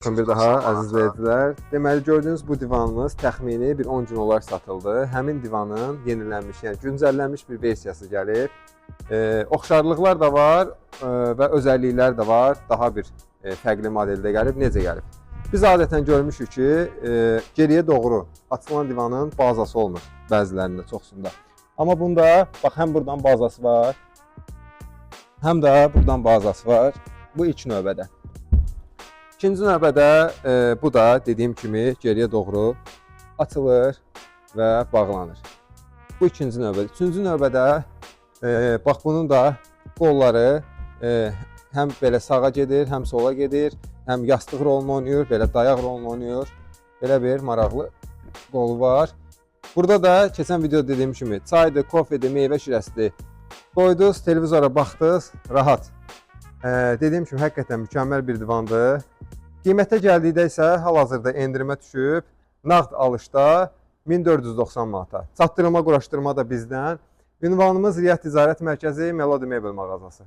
Bir daha əziz izləyicilər, deməli gördüyünüz bu divanımız təxmini bir 10 gün olaraq satıldı. Həmin divanın yenilənmiş, yəni güncəllənmiş bir versiyası gəlib. Oxşarlıqlar da var və özəlliklər də var. Daha bir fərqli modeldə gəlib. Necə gəlib? Biz adətən görmüşük ki, geriyə doğru açılan divanın bazası olmur bəzilərində, çoxsunda. Amma bunda bax həm buradan bazası var, həm də buradan bazası var. Bu ilk növbədə. İkinci növbədə bu da dediyim kimi geriyə doğru açılır və bağlanır. Bu ikinci növbədə. Üçüncü növbədə bax bunun da qolları həm belə sağa gedir, həm sola gedir, həm yastıq rolunu oynayır, belə dayaq rolunu oynayır. Belə bir maraqlı qolu var. Burada da keçən videoda dediyim kimi çaydır, kofedir, meyvə şirəsidir. Qoydunuz, televizora baxdınız, rahat. Dediyim kimi həqiqətən mükəmməl bir divandır. Qiymətə gəldikdə isə hal-hazırda endirimə düşüb, nağd alışda 1490 manata. Çatdırılma, quraşdırma da bizdən. Ünvanımız Riyad Ticarət Mərkəzi Melody Mebel mağazası.